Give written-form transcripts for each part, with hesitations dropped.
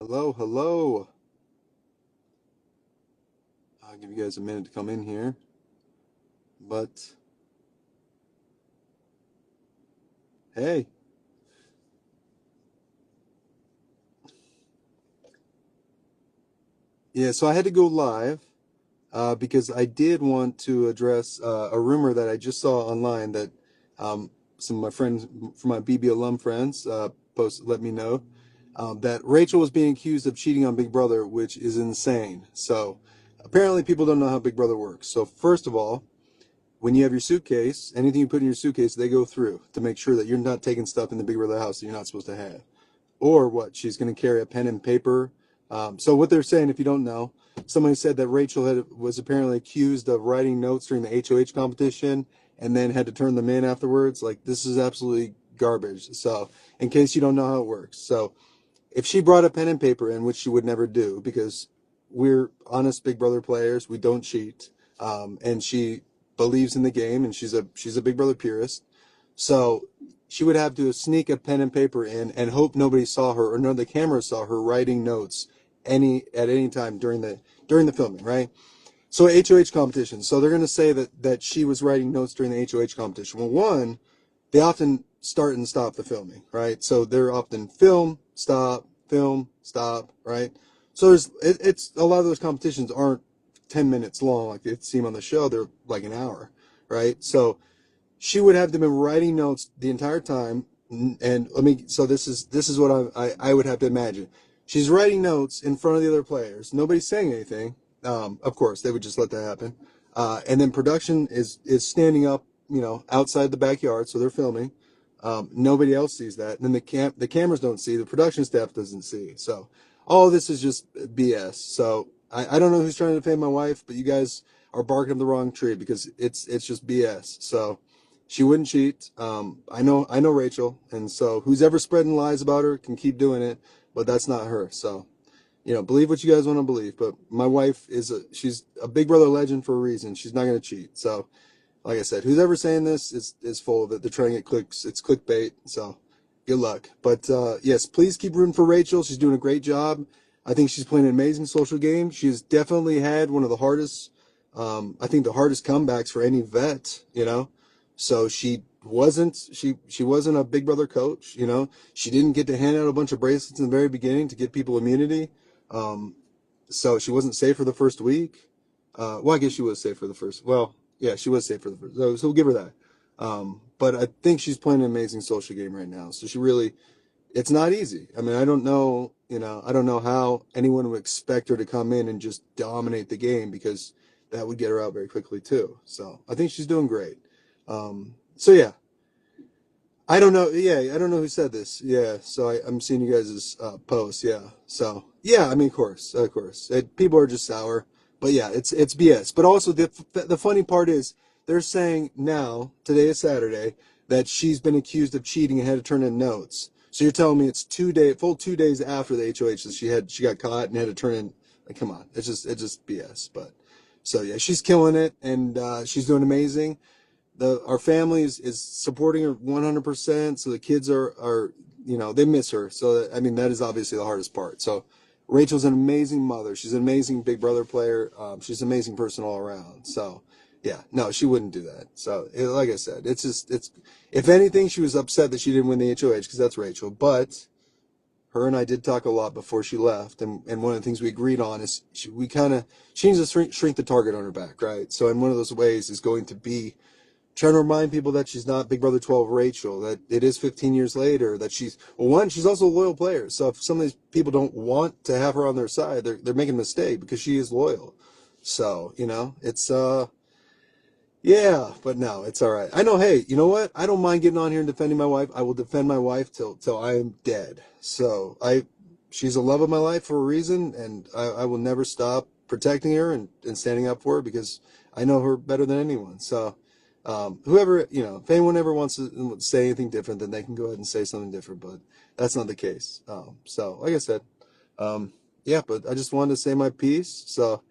Hello, hello. I'll give you guys a minute to come in here. But hey, yeah, so I had to go live because I did want to address a rumor that I just saw online that some of my friends, from my BB alum friends, let me know that Rachel was being accused of cheating on Big Brother, which is insane. So apparently people don't know how Big Brother works. So first of all, when you have your suitcase, anything you put in your suitcase, they go through to make sure that you're not taking stuff in the Big Brother house that you're not supposed to have. Or what? She's going to carry a pen and paper. So what they're saying, if you don't know, somebody said that was apparently accused of writing notes during the HOH competition and then had to turn them in afterwards. Like, this is absolutely garbage. So in case you don't know how it works. So if she brought a pen and paper in, which she would never do because we're honest Big Brother players, we don't cheat, and she believes in the game, and she's a Big Brother purist. So she would have to sneak a pen and paper in and hope nobody saw her or none of the cameras saw her writing notes at any time during the filming, right? So HOH competition. So they're going to say that she was writing notes during the HOH competition. Well, one, they often start and stop the filming, right? So they're often film, stop, right? So it's a lot of those competitions aren't 10 minutes long like they seem on the show. They're like an hour, right? So she would have to been writing notes the entire time. And so this is what I would have to imagine. She's writing notes in front of the other players. Nobody's saying anything. Of course, they would just let that happen. And then production is standing up, outside the backyard, so they're filming. Nobody else sees that. And then the cameras don't see. The production staff doesn't see. So all of this is just BS. So I don't know who's trying to defend my wife, but you guys are barking up the wrong tree because it's just BS. So she wouldn't cheat. I know Rachel, and so who's ever spreading lies about her can keep doing it, but that's not her. So believe what you guys want to believe. But my wife she's a Big Brother legend for a reason. She's not gonna cheat. So like I said, who's ever saying this is full of it. They're trying to get clicks. It's clickbait. So good luck. But yes, please keep rooting for Rachel. She's doing a great job. I think she's playing an amazing social game. She's definitely had one of the hardest, I think the hardest comebacks for any vet. So she wasn't a Big Brother coach. She didn't get to hand out a bunch of bracelets in the very beginning to get people immunity. Um, so she wasn't safe for the first week. Well, I guess she was safe for the first. Well, yeah, she was safe for the first. So we'll give her that. But I think she's playing an amazing social game right now. So it's not easy. I mean, I don't know. I don't know how anyone would expect her to come in and just dominate the game because that would get her out very quickly too. So I think she's doing great. So yeah, I don't know. Yeah, I don't know who said this. Yeah, so I'm seeing you guys' posts. Yeah, so yeah, I mean, of course, people are just sour. But yeah, it's BS. But also the funny part is they're saying now today is Saturday that she's been accused of cheating and had to turn in notes. So you're telling me it's full 2 days after the HOH that she got caught and had to turn in. Like, come on, it's just BS. But so yeah, she's killing it and she's doing amazing. Our family is supporting her 100%. So the kids are they miss her. So I mean that is obviously the hardest part. So Rachel's an amazing mother. She's an amazing Big Brother player. She's an amazing person all around. So yeah, no, she wouldn't do that. So like I said, it's if anything, she was upset that she didn't win the HOH because that's Rachel. But her and I did talk a lot before she left, and one of the things we agreed on is she needs to shrink the target on her back, right? So in one of those ways is going to be trying to remind people that she's not Big Brother 12 Rachel, that it is 15 years later, that she's also a loyal player. So if some of these people don't want to have her on their side, they're making a mistake because she is loyal. So, it's, yeah, but no, it's all right. I know, hey, you know what? I don't mind getting on here and defending my wife. I will defend my wife till I am dead. So she's the love of my life for a reason, and I will never stop protecting her and standing up for her because I know her better than anyone. So, whoever, if anyone ever wants to say anything different, then they can go ahead and say something different, but that's not the case. So like I said, yeah, but I just wanted to say my piece so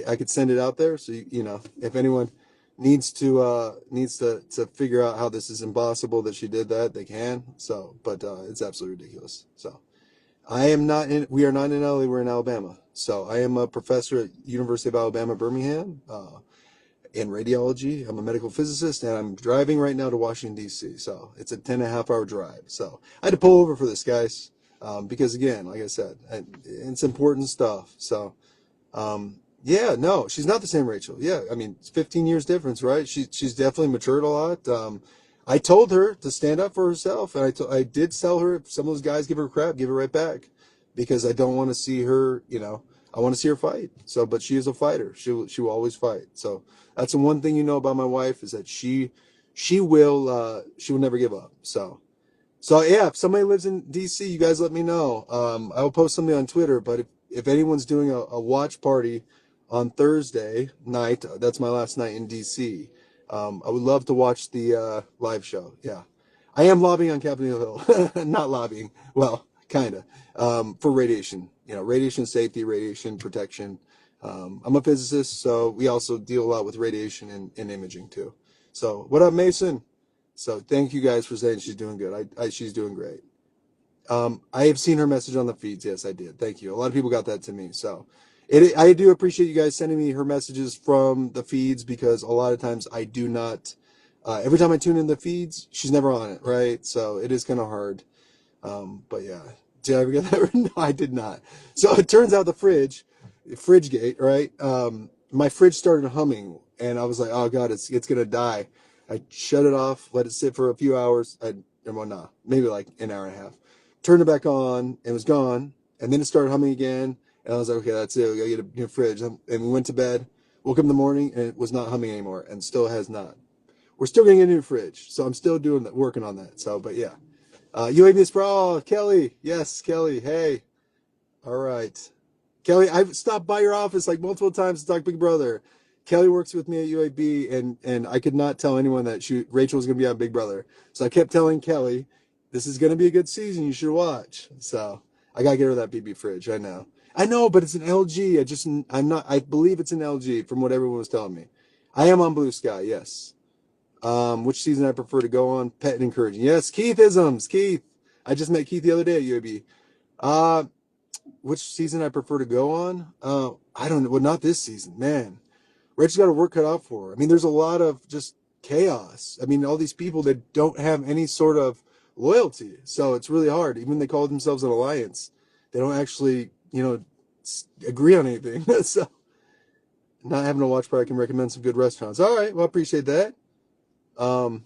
I could send it out there. So, if anyone needs to figure out how this is impossible that she did that, they can. So, but it's absolutely ridiculous. So, I am not in. We are not in LA. We're in Alabama. So I am a professor at University of Alabama, Birmingham, in radiology. I'm a medical physicist, and I'm driving right now to Washington D.C. So it's a 10.5 hour drive. So I had to pull over for this, guys, because again, like I said, it's important stuff. So yeah, no, she's not the same Rachel. Yeah, I mean, it's 15 years difference, right? She's definitely matured a lot. I told her to stand up for herself, and I did tell her if some of those guys give her crap, give it right back, because I don't want to see her. I want to see her fight. So, but she is a fighter. She will always fight. So that's the one thing you know about my wife is that she will never give up. So yeah, if somebody lives in DC, you guys let me know. I will post something on Twitter, but if anyone's doing a watch party on Thursday night, that's my last night in DC. I would love to watch the live show. Yeah, I am lobbying on Capitol Hill, not lobbying. Well, kind of for radiation. Radiation safety, radiation protection. I'm a physicist, so we also deal a lot with radiation and imaging too. So what up, Mason? So thank you guys for saying she's doing good. She's doing great. I have seen her message on the feeds. Yes, I did. Thank you. A lot of people got that to me. So I do appreciate you guys sending me her messages from the feeds because a lot of times I do not. Every time I tune in the feeds, she's never on it, right? So it is kind of hard. But yeah, did I ever get that? No, I did not. So it turns out the fridge gate, right? My fridge started humming, and I was like, oh god, it's gonna die. I shut it off, let it sit for a few hours. Well, nah, maybe like an hour and a half. Turned it back on, and it was gone. And then it started humming again, and I was like, okay, that's it. We gotta get a new fridge. And we went to bed. Woke up in the morning, and it was not humming anymore, and still has not. We're still getting a new fridge, so I'm still doing that, working on that. So, but yeah. UAB Sprawl, Kelly. Yes, Kelly. Hey. All right. Kelly, I've stopped by your office like multiple times to talk Big Brother. Kelly works with me at UAB, and I could not tell anyone that Rachel was going to be on Big Brother. So I kept telling Kelly, this is going to be a good season. You should watch. So I got to get her that BB fridge. I know. I know, but it's an LG. I believe it's an LG from what everyone was telling me. I am on Blue Sky, yes. Which season I prefer to go on? Pet and encouraging. Yes, Keith-isms. Keith. I just met Keith the other day at UAB. Which season I prefer to go on? I don't know. Well, not this season, man. Rachel's got her work cut out for her. I mean, there's a lot of just chaos. I mean, all these people that don't have any sort of loyalty. So it's really hard. Even they call themselves an alliance. They don't actually, agree on anything. So not having a watch party, I can recommend some good restaurants. All right. Well, I appreciate that. Um,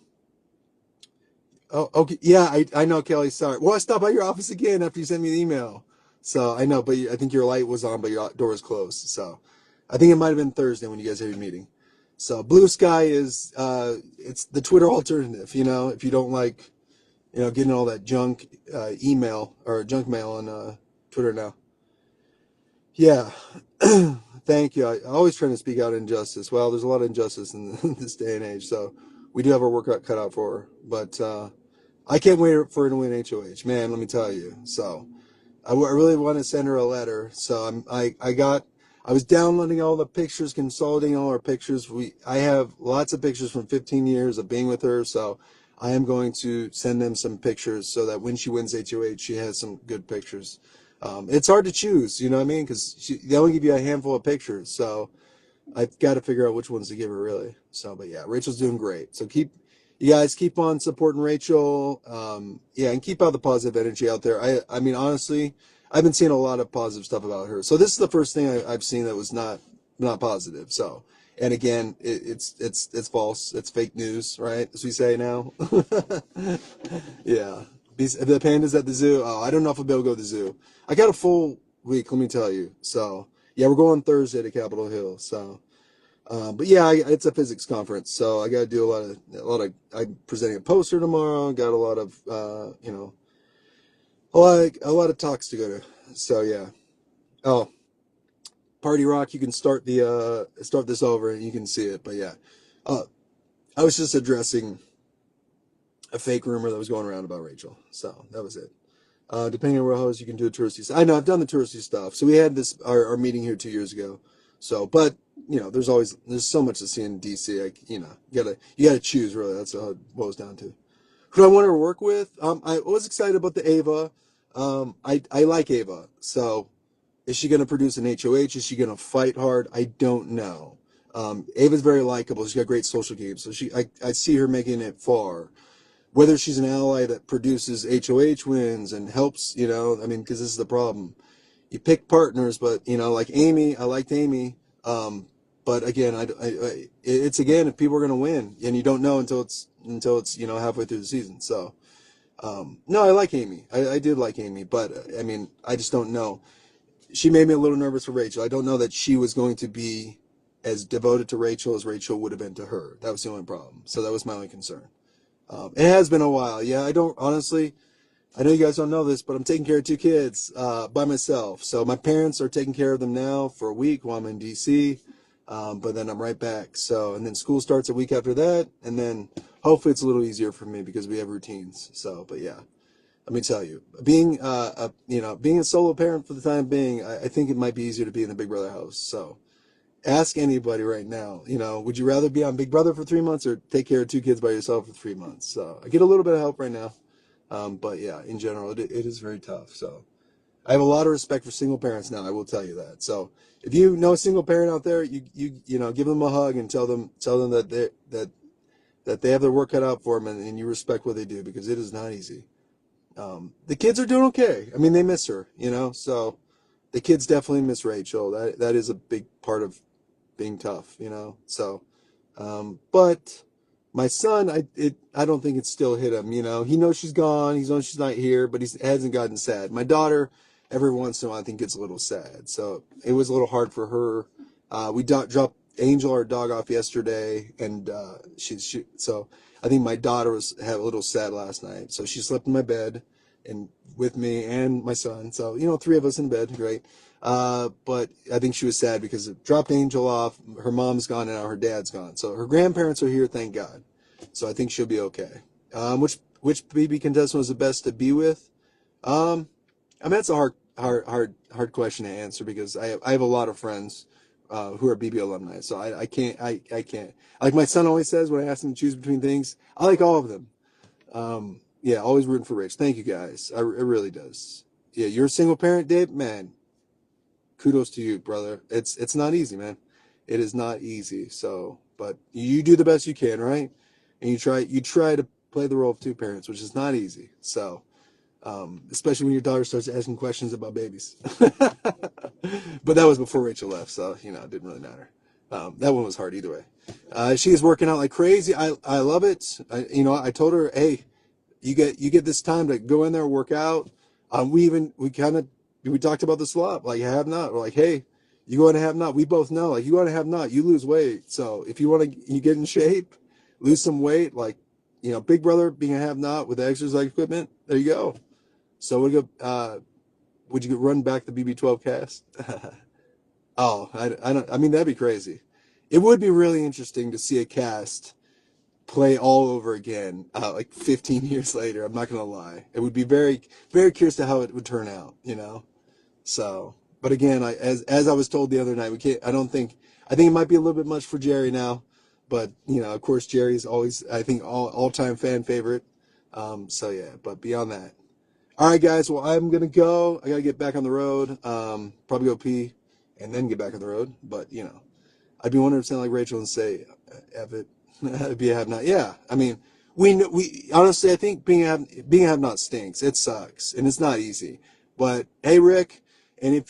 oh, okay. Yeah, I know, Kelly. Sorry. Well, I stopped by your office again after you sent me the email. So I know, but I think your light was on, but your door was closed. So I think it might have been Thursday when you guys had your meeting. So Blue Sky is it's the Twitter alternative. If you don't like getting all that junk email or junk mail on Twitter now. Yeah. Thank you. I always trying to speak out injustice. Well, there's a lot of injustice in this day and age, so we do have our work cut out for her. But I can't wait for her to win HOH, man. Let me tell you. So I really want to send her a letter. So I was downloading all the pictures, consolidating all our pictures. I have lots of pictures from 15 years of being with her. So I am going to send them some pictures so that when she wins HOH, she has some good pictures. It's hard to choose, you know what I mean? Because they only give you a handful of pictures. So I've got to figure out which ones to give her, really. So, but yeah, Rachel's doing great. So you guys keep on supporting Rachel. Yeah, and keep out the positive energy out there. I mean, honestly, I've been seeing a lot of positive stuff about her. So this is the first thing I've seen that was not positive. So, and again, it's false. It's fake news, right? As we say now. Yeah. The pandas at the zoo. Oh, I don't know if I'll be able to go to the zoo. I got a full week, let me tell you. So, yeah, we're going Thursday to Capitol Hill. So, but yeah, it's a physics conference, so I got to do I'm presenting a poster tomorrow. Got a lot of, a lot of talks to go to. So yeah. Oh, Party Rock, you can start this over and you can see it. But yeah, uh, I was just addressing a fake rumor that was going around about Rachel. So that was it. Depending on where host, you can do a touristy stuff. I know I've done the touristy stuff. So we had our meeting here 2 years ago. So, but there's so much to see in DC. You gotta choose, really. That's how it boils down to. Who do I want to work with? I was excited about the Ava. I like Ava. So is she going to produce an HOH? Is she going to fight hard? I don't know. Ava's very likable. She's got great social games. So I see her making it far. Whether she's an ally that produces HOH wins and helps, I mean, because this is the problem. You pick partners, but, like Amy, I liked Amy. But again, it's again, if people are going to win, and you don't know until it's halfway through the season. So, no, I like Amy. I did like Amy, but I mean, I just don't know. She made me a little nervous for Rachel. I don't know that she was going to be as devoted to Rachel as Rachel would have been to her. That was the only problem. So that was my only concern. It has been a while. Yeah, I don't honestly. I know you guys don't know this, but I'm taking care of two kids by myself. So my parents are taking care of them now for a week while I'm in DC, but then I'm right back. So and then school starts a week after that, and then hopefully it's a little easier for me because we have routines. So, but yeah, let me tell you, being a solo parent for the time being, I think it might be easier to be in the Big Brother house. So ask anybody right now, would you rather be on Big Brother for 3 months or take care of two kids by yourself for 3 months? So I get a little bit of help right now. But yeah, in general, it is very tough. So I have a lot of respect for single parents now. I will tell you that. So if you know a single parent out there, you give them a hug and tell them that they have their work cut out for them, and you respect what they do, because it is not easy. The kids are doing okay. I mean, they miss her, so the kids definitely miss Rachel. That is a big part of being tough, so but my son, I don't think it's still hit him. He knows she's gone. He knows she's not here, but he hasn't gotten sad. My daughter, every once in a while, I think gets a little sad. So it was a little hard for her. We dropped Angel, our dog, off yesterday, and so I think my daughter was had a little sad last night. So she slept in my bed, and with me and my son. So three of us in bed, great. But I think she was sad because it dropped Angel off. Her mom's gone and now her dad's gone. So her grandparents are here, thank God. So I think she'll be okay. Which BB contestant was the best to be with? I mean, that's a hard question to answer, because I have a lot of friends who are BB alumni. So I can't. Like my son always says when I ask him to choose between things, I like all of them. Yeah, always rooting for Rich. Thank you guys. It really does. Yeah, you're a single parent, Dave? Man, kudos to you, brother. It's not easy, man. It is not easy. So, but you do the best you can, right? And you try to play the role of two parents, which is not easy. So, especially when your daughter starts asking questions about babies. But that was before Rachel left, so it didn't really matter. That one was hard either way. She is working out like crazy. I love it. I told her, hey, you get this time to go in there and work out. We talked about this a lot. Like, have not. We're like, hey, you go and have not. We both know, like, you want to have not, you lose weight. So if you want to, you get in shape, lose some weight. Like, Big Brother being a have not with exercise equipment. There you go. So would you run back the BB12 cast? Oh, I don't. I mean, that'd be crazy. It would be really interesting to see a cast play all over again, like 15 years later. I'm not gonna lie. It would be very, very curious to how it would turn out. So, but again, as I was told the other night, we can't. I think it might be a little bit much for Jerry now, but of course, Jerry's always, I think, all-time fan favorite. So yeah, but beyond that. All right, guys. Well, I'm gonna go. I gotta get back on the road. Probably go pee, and then get back on the road. But I'd be wondering if sound like Rachel and say, "Have it, be a have not." Yeah, I mean, we honestly, I think being a have not stinks. It sucks, and it's not easy. But hey, Rick, and if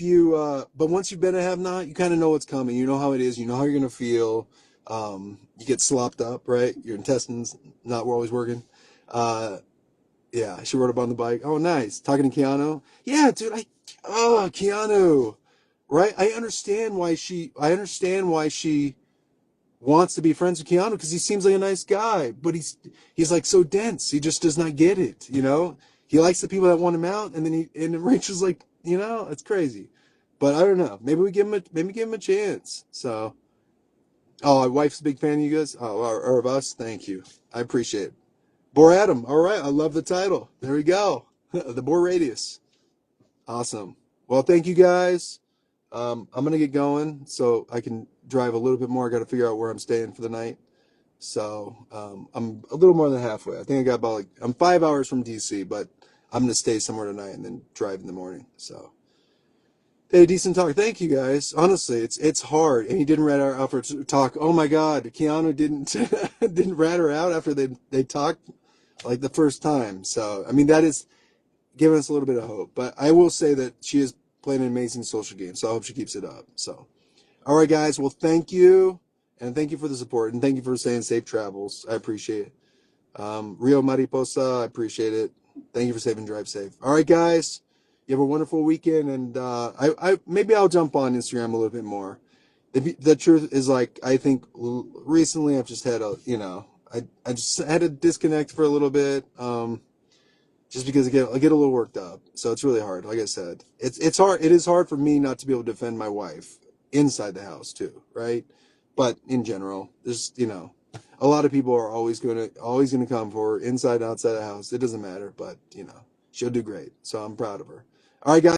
but once you've been a have not, you kind of know what's coming. You know how it is. You know how you're gonna feel. You get slopped up, right? Your intestines not always working. Yeah, she rode up on the bike. Oh, nice. Talking to Keanu. Yeah, dude. Keanu. Right? I understand why she wants to be friends with Keanu, because he seems like a nice guy, but he's like so dense. He just does not get it. He likes the people that want him out, and then Rachel's like, it's crazy. But I don't know. Maybe give him a chance. So, oh, my wife's a big fan of you guys. Oh, or of us. Thank you. I appreciate it. Bore Adam. All right. I love the title. There we go. The Bore Radius. Awesome. Well, thank you guys. I'm going to get going so I can drive a little bit more. I got to figure out where I'm staying for the night. So I'm a little more than halfway. I think I got I'm 5 hours from DC, but I'm going to stay somewhere tonight and then drive in the morning. So, hey, decent talk. Thank you guys. Honestly, it's hard. And he didn't rat her out for talk. Oh my God, Keanu didn't didn't rat her out after they talked like the first time. So, I mean, that is giving us a little bit of hope. But I will say that she is playing an amazing social game. So I hope she keeps it up. So, all right, guys. Well, thank you. And thank you for the support. And thank you for saying safe travels. I appreciate it. Rio Mariposa, I appreciate it. Thank you for saving Drive Safe. All right, guys. You have a wonderful weekend. And I maybe I'll jump on Instagram a little bit more. The truth is, like, I think recently I've just had I just had to disconnect for a little bit. Just because I get a little worked up. So it's really hard. Like I said, it's hard. It is hard for me not to be able to defend my wife inside the house too, right? But in general, there's a lot of people are always gonna come for her inside and outside the house. It doesn't matter, but she'll do great. So I'm proud of her. All right, guys.